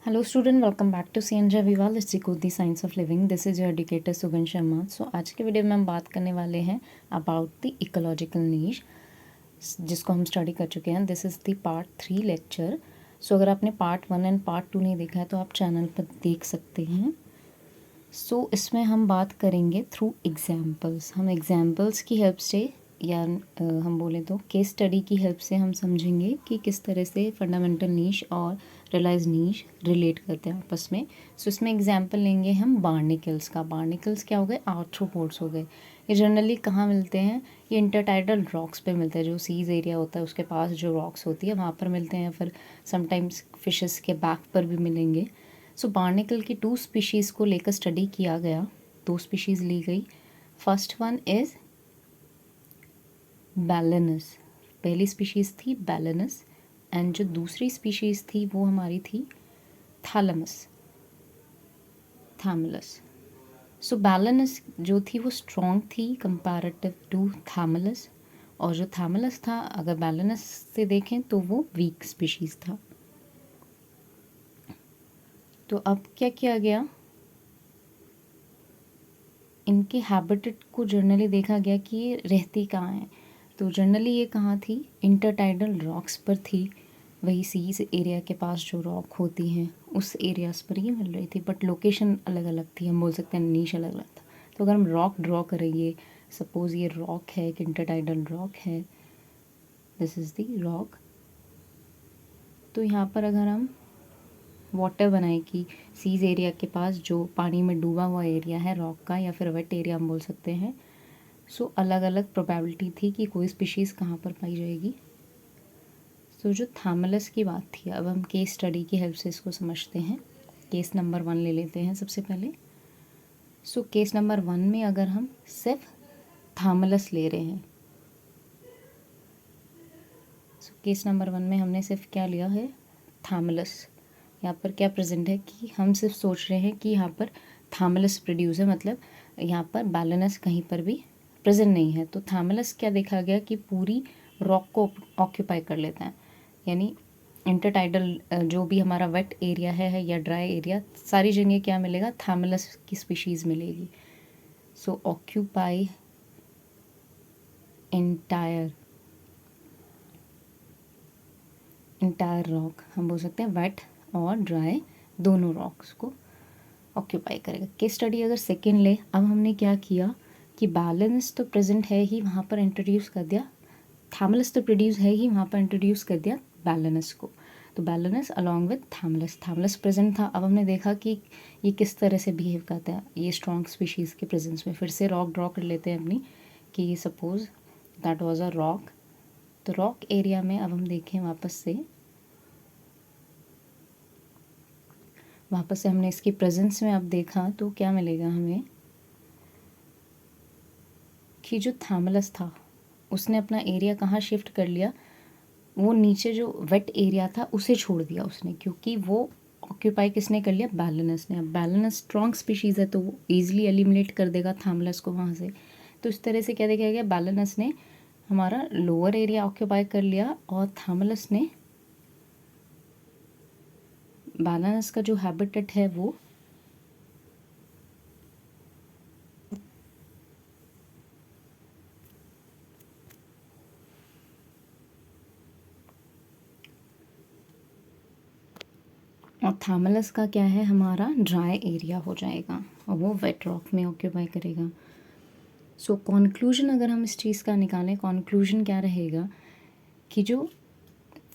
Hello student, welcome back to CNJ Viva. Let's decode the science of living. This is your educator Sugan Sharma. So आज के video में हम बात करने वाले हैं अबाउट द इकोलॉजिकल नीश, जिसको हम स्टडी कर चुके हैं. This is the part 3 lecture. So अगर आपने पार्ट 1 एंड पार्ट 2 नहीं देखा है तो आप चैनल पर देख सकते हैं. सो इसमें हम बात करेंगे थ्रू एग्जाम्पल्स. हम एग्जाम्पल्स की हेल्प से या हम बोले तो केस स्टडी की हेल्प से हम समझेंगे कि किस तरह से फंडामेंटल नीश और रियलाइज नीश रिलेट करते हैं आपस में. सो इसमें एग्जांपल लेंगे हम बार्निकल्स का. बार्निकल्स क्या हो गए? आर्थ्रोपोड्स हो गए. ये जनरली कहाँ मिलते हैं? ये इंटरटाइडल रॉक्स पे मिलते हैं. जो सीज एरिया होता है उसके पास जो रॉक्स होती है वहाँ पर मिलते हैं, या फिर समटाइम्स फिशेस के बैक पर भी मिलेंगे. सो बार्निकल की 2 स्पीशीज़ को लेकर स्टडी किया गया. 2 स्पीशीज़ ली गई. First one is Balanus. पहली स्पीशीज़ थी बैलेनस एंड जो दूसरी स्पीशीज़ थी वो हमारी थी थैलमस, थैमलस. सो बैलेनस जो थी वो स्ट्रॉन्ग थी कंपैरेटिव टू थैमलस, और जो थैमलस था अगर बैलेनस से देखें तो वो वीक स्पीशीज़ था. तो अब क्या किया गया, इनके हैबिटेट को जनरली देखा गया कि ये रहती कहाँ हैं. तो जनरली ये कहाँ थी? इंटरटाइडल रॉक्स पर थी. वही सीज एरिया के पास जो रॉक होती हैं उस एरियाज पर ये मिल रही थी, बट लोकेशन अलग अलग थी. हम बोल सकते हैं नीश अलग अलग था. तो अगर हम रॉक ड्रॉ करेंगे, सपोज़ ये रॉक है, एक इंटरटाइडल रॉक है, दिस इज़ द रॉक. तो यहाँ पर अगर हम वाटर बनाए कि सीज एरिया के पास जो पानी में डूबा हुआ एरिया है रॉक का, या फिर वेट एरिया हम बोल सकते हैं. सो अलग अलग प्रोबेबिलिटी थी कि कोई स्पीशीज़ कहाँ पर पाई जाएगी. सो जो थैमलस की बात थी, अब हम केस स्टडी की हेल्प से इसको समझते हैं. केस नंबर 1 ले लेते हैं सबसे पहले. सो केस नंबर 1 में अगर हम सिर्फ थैमलस ले रहे हैं, सो केस नंबर 1 में हमने सिर्फ क्या लिया है? थैमलस. यहाँ पर क्या प्रेजेंट है कि हम सिर्फ सोच रहे हैं कि यहाँ पर थैमलस प्रोड्यूस है, मतलब यहाँ पर बैलेनस कहीं पर भी प्रेजेंट नहीं है. तो थैमलस क्या देखा गया कि पूरी रॉक को ऑक्यूपाई कर लेता है. यानी इंटरटाइडल जो भी हमारा वेट एरिया है या ड्राई एरिया, सारी जगह क्या मिलेगा? थैमलस की स्पीशीज़ मिलेगी. सो ऑक्यूपाई इंटायर रॉक, हम बोल सकते हैं वेट और ड्राई दोनों रॉक्स को ऑक्यूपाई करेगा. केस स्टडी अगर सेकेंड ले, अब हमने क्या किया कि बैलेंस तो प्रेजेंट है ही, वहाँ पर इंट्रोड्यूस कर दिया. थैमलस तो प्रोड्यूस है ही, वहाँ पर इंट्रोड्यूस कर दिया बैलेंस को. तो बैलेंस अलॉन्ग विद थैमलस. थैमलस प्रेजेंट था. अब हमने देखा कि ये किस तरह से बिहेव करता है ये स्ट्रॉन्ग स्पीशीज़ के प्रेजेंस में. फिर से रॉक ड्रॉ कर लेते हैं अपनी कि ये suppose that was a rock. तो रॉक एरिया में अब हम देखें वापस से हमने इसकी प्रेजेंस में अब देखा तो क्या मिलेगा हमें कि जो थैमलस था उसने अपना एरिया कहाँ शिफ्ट कर लिया? वो नीचे जो वेट एरिया था उसे छोड़ दिया उसने, क्योंकि वो ऑक्यूपाई किसने कर लिया? बैलेनस ने. अब बैलेनस स्ट्रॉन्ग स्पीशीज़ है तो वो ईजिली एलिमिनेट कर देगा थैमलस को वहाँ से. तो इस तरह से क्या देखा गया? बैलेनस ने हमारा लोअर एरिया ऑक्यूपाई कर लिया और थैमलस ने बैलेंस का जो हैबिटेट है वो और थैमलस का क्या है? हमारा ड्राई एरिया हो जाएगा और वो वेट रॉक में ऑक्यूपाई करेगा. सो कॉन्क्लूजन अगर हम इस चीज़ का निकालें, कॉन्क्लूजन क्या रहेगा कि जो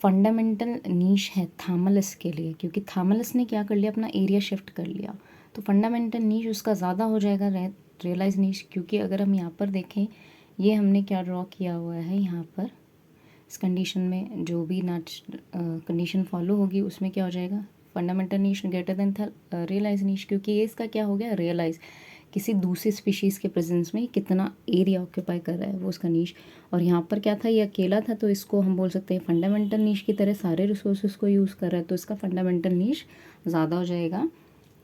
फंडामेंटल नीश है थैमलस के लिए, क्योंकि थैमलस ने क्या कर लिया? अपना एरिया शिफ्ट कर लिया, तो फंडामेंटल नीश उसका ज़्यादा हो जाएगा रियलाइज नीश. क्योंकि अगर हम यहाँ पर देखें, ये हमने क्या ड्रॉ किया हुआ है यहाँ पर, इस कंडीशन में जो भी कंडीशन फॉलो होगी उसमें क्या हो जाएगा? फंडामेंटल नीश ग्रेटर देन रियलाइज नीश. क्योंकि ये इसका क्या हो गया? रियलाइज किसी दूसरी स्पीशीज़ के प्रेजेंस में कितना एरिया ऑक्यूपाई कर रहा है वो उसका नीश. और यहाँ पर क्या था? ये अकेला था, तो इसको हम बोल सकते हैं फंडामेंटल नीश की तरह सारे रिसोर्सेज को यूज़ कर रहा है, तो इसका फंडामेंटल नीश ज़्यादा हो जाएगा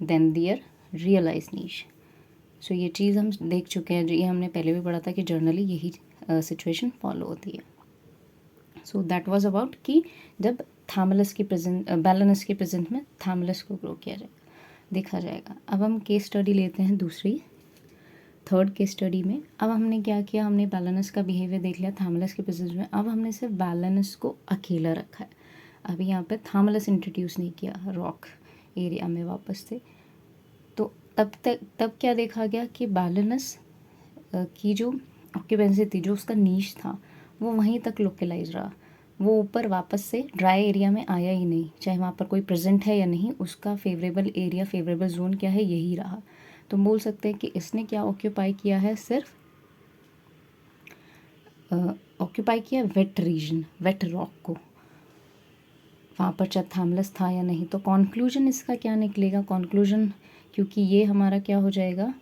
देन दियर रियलाइज नीश. सो ये चीज़ हम देख चुके हैं, जो ये हमने पहले भी पढ़ा था कि जर्नली यही सिचुएशन फॉलो होती है. सो दैट वाज अबाउट कि जब थैमलस की प्रेजेंट बैलेनस के प्रेजेंट में थैमलस को ग्रो किया जाएगा, देखा जाएगा। अब हम केस स्टडी लेते हैं दूसरी, थर्ड केस स्टडी में। अब हमने क्या किया, हमने बैलेनस का बिहेवियर देख लिया थैमलस के प्रेजेंस में। अब हमने सिर्फ बैलेनस को अकेला रखा है, अभी यहाँ पे थैमलस इंट्रोड्यूस नहीं किया रॉक एरिया में वापस से। तो तब क्या देखा गया कि बैलेनस की जो ऑक्यूपेंसी थी, जो उसका नीश था, वो वहीं तक लोकलाइज रहा, वो ऊपर वापस से ड्राई एरिया में आया ही नहीं। चाहे वहाँ पर कोई प्रेजेंट है या नहीं, उसका फेवरेबल एरिया, फेवरेबल जोन क्या है, यही रहा। तो हम बोल सकते हैं कि इसने क्या ऑक्यूपाई किया है, सिर्फ ऑक्यूपाई किया वेट रीजन, वेट रॉक को, वहाँ पर चाहे थैमलस था या नहीं। तो कॉन्क्लूजन इसका क्या निकलेगा, कॉन्क्लूजन, क्योंकि ये हमारा क्या हो जाएगा,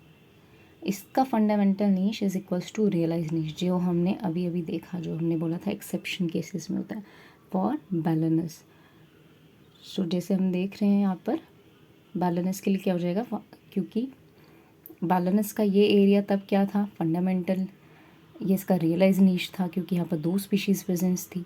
इसका fundamental niche is equals to realize niche, जो हमने अभी अभी देखा, जो हमने बोला था एक्सेप्शन केसेस में होता है फॉर बैलेनस। सो जैसे हम देख रहे हैं यहाँ पर बैलेनस के लिए क्या हो जाएगा, क्योंकि बैलेनस का ये एरिया तब क्या था, फंडामेंटल, ये इसका रियलाइज नीश था, क्योंकि यहाँ पर 2 स्पीशीज़ प्रेजेंस थी।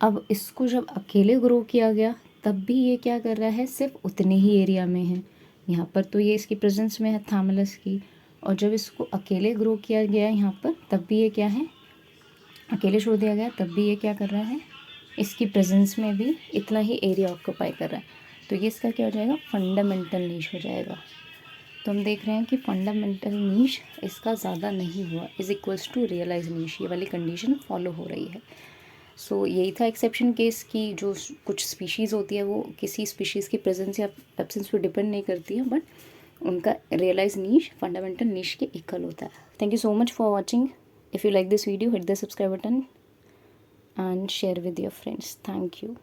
अब इसको जब अकेले ग्रो किया गया, तब भी ये क्या कर रहा है, सिर्फ उतने ही एरिया में है। यहाँ पर तो ये इसकी प्रेजेंस में है थैमलस की, और जब इसको अकेले ग्रो किया गया यहाँ पर, तब भी ये क्या है, अकेले छोड़ दिया गया, तब भी ये क्या कर रहा है, इसकी प्रेजेंस में भी इतना ही एरिया ऑक्यूपाई कर रहा है। तो ये इसका क्या हो जाएगा, फंडामेंटल नीश हो जाएगा। तो हम देख रहे हैं कि फंडामेंटल नीश इसका ज़्यादा नहीं हुआ, इज इक्वल्स टू रियलाइज नीश, ये वाली कंडीशन फॉलो हो रही है। सो यही था एक्सेप्शन केस की, जो कुछ स्पीशीज़ होती है वो किसी स्पीशीज़ की प्रेजेंस या एब्सेंस पे डिपेंड नहीं करती है, बट उनका रियलाइज नीश फंडामेंटल नीश के इक्वल होता है। Thank you so much for watching. If you like this video, hit the subscribe button and share with your friends. Thank you.